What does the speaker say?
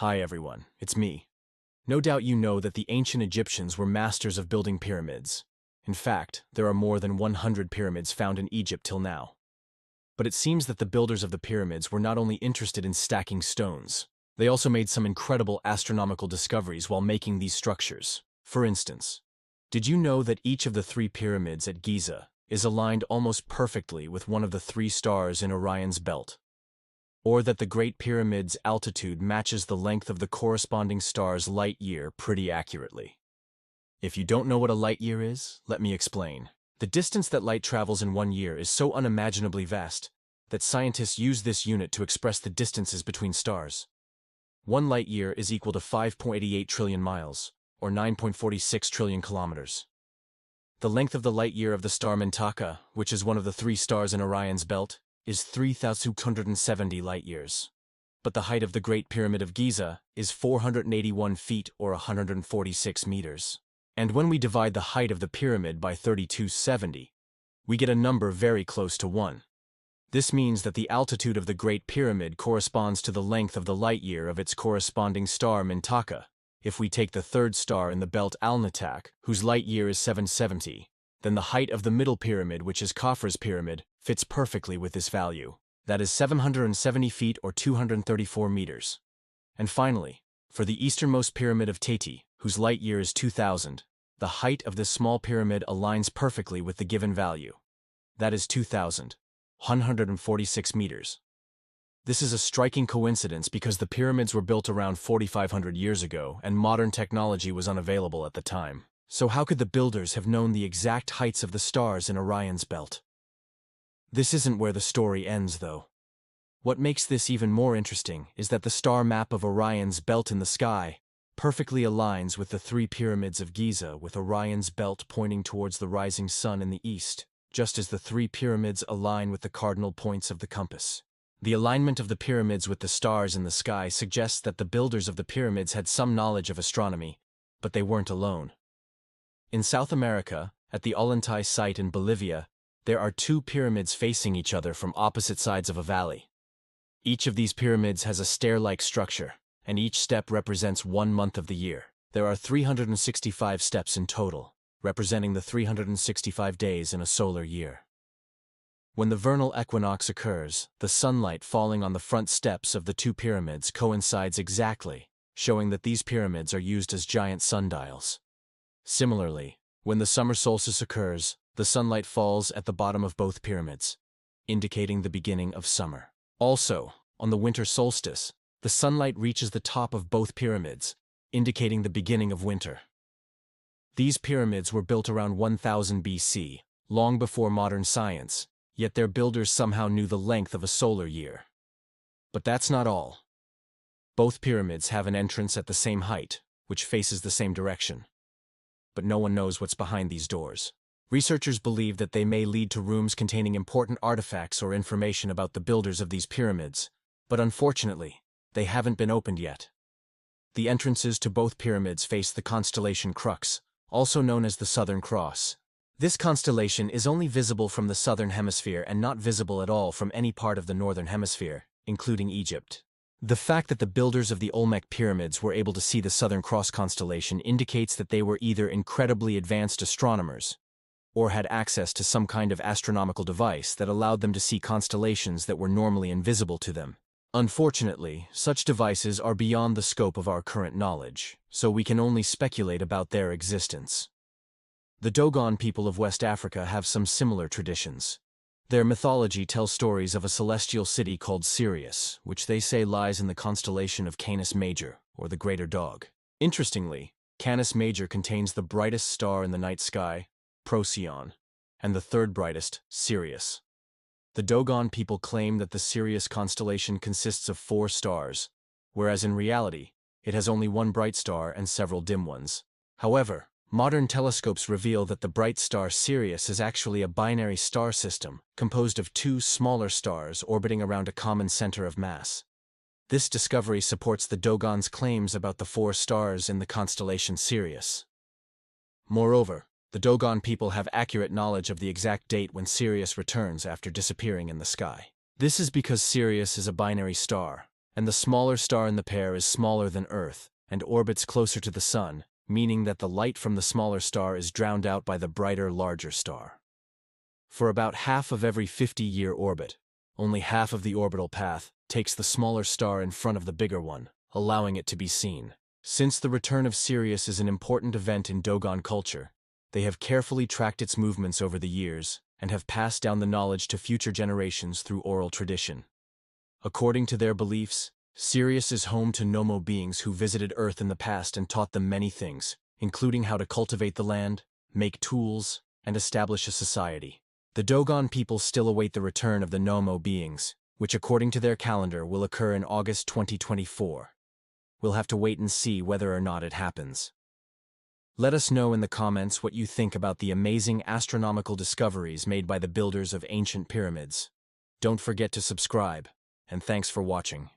Hi everyone, it's me. No doubt you know that the ancient Egyptians were masters of building pyramids. In fact, there are more than 100 pyramids found in Egypt till now. But it seems that the builders of the pyramids were not only interested in stacking stones, they also made some incredible astronomical discoveries while making these structures. For instance, did you know that each of the 3 pyramids at Giza is aligned almost perfectly with one of the 3 stars in Orion's belt? Or that the Great Pyramid's altitude matches the length of the corresponding star's light year pretty accurately? If you don't know what a light year is, let me explain. The distance that light travels in 1 year is so unimaginably vast that scientists use this unit to express the distances between stars. 1 light year is equal to 5.88 trillion miles, or 9.46 trillion kilometers. The length of the light year of the star Mintaka, which is one of the 3 stars in Orion's belt, is 3,270 light-years. But the height of the Great Pyramid of Giza is 481 feet or 146 meters. And when we divide the height of the pyramid by 3270, we get a number very close to 1. This means that the altitude of the Great Pyramid corresponds to the length of the light-year of its corresponding star Mintaka. If we take the 3rd star in the belt Alnitak, whose light-year is 770, then the height of the middle pyramid, which is Khafra's pyramid, fits perfectly with this value. That is 770 feet or 234 meters. And finally, for the easternmost pyramid of Teti, whose light year is 2000, the height of this small pyramid aligns perfectly with the given value. That is 2,146 meters. This is a striking coincidence because the pyramids were built around 4,500 years ago and modern technology was unavailable at the time. So how could the builders have known the exact heights of the stars in Orion's belt? This isn't where the story ends, though. What makes this even more interesting is that the star map of Orion's belt in the sky perfectly aligns with the 3 pyramids of Giza, with Orion's belt pointing towards the rising sun in the east, just as the 3 pyramids align with the cardinal points of the compass. The alignment of the pyramids with the stars in the sky suggests that the builders of the pyramids had some knowledge of astronomy, but they weren't alone. In South America, at the Ollantay site in Bolivia, there are 2 pyramids facing each other from opposite sides of a valley. Each of these pyramids has a stair-like structure, and each step represents 1 month of the year. There are 365 steps in total, representing the 365 days in a solar year. When the vernal equinox occurs, the sunlight falling on the front steps of the 2 pyramids coincides exactly, showing that these pyramids are used as giant sundials. Similarly, when the summer solstice occurs, the sunlight falls at the bottom of both pyramids, indicating the beginning of summer. Also, on the winter solstice, the sunlight reaches the top of both pyramids, indicating the beginning of winter. These pyramids were built around 1000 BC, long before modern science, yet their builders somehow knew the length of a solar year. But that's not all. Both pyramids have an entrance at the same height, which faces the same direction. But no one knows what's behind these doors. Researchers believe that they may lead to rooms containing important artifacts or information about the builders of these pyramids, but unfortunately, they haven't been opened yet. The entrances to both pyramids face the constellation Crux, also known as the Southern Cross. This constellation is only visible from the southern hemisphere and not visible at all from any part of the northern hemisphere, including Egypt. The fact that the builders of the Olmec pyramids were able to see the Southern Cross constellation indicates that they were either incredibly advanced astronomers or had access to some kind of astronomical device that allowed them to see constellations that were normally invisible to them. Unfortunately, such devices are beyond the scope of our current knowledge, so we can only speculate about their existence. The Dogon people of West Africa have some similar traditions. Their mythology tells stories of a celestial city called Sirius, which they say lies in the constellation of Canis Major, or the Greater Dog. Interestingly, Canis Major contains the brightest star in the night sky, Procyon, and the 3rd brightest, Sirius. The Dogon people claim that the Sirius constellation consists of 4 stars, whereas in reality, it has only 1 bright star and several dim ones. However, modern telescopes reveal that the bright star Sirius is actually a binary star system composed of 2 smaller stars orbiting around a common center of mass. This discovery supports the Dogon's claims about the 4 stars in the constellation Sirius. Moreover, the Dogon people have accurate knowledge of the exact date when Sirius returns after disappearing in the sky. This is because Sirius is a binary star, and the smaller star in the pair is smaller than Earth and orbits closer to the Sun, meaning that the light from the smaller star is drowned out by the brighter, larger star. For about half of every 50-year orbit, only half of the orbital path takes the smaller star in front of the bigger one, allowing it to be seen. Since the return of Sirius is an important event in Dogon culture, they have carefully tracked its movements over the years and have passed down the knowledge to future generations through oral tradition. According to their beliefs, Sirius is home to Nomo beings who visited Earth in the past and taught them many things, including how to cultivate the land, make tools, and establish a society. The Dogon people still await the return of the Nomo beings, which according to their calendar will occur in August 2024. We'll have to wait and see whether or not it happens. Let us know in the comments what you think about the amazing astronomical discoveries made by the builders of ancient pyramids. Don't forget to subscribe, and thanks for watching.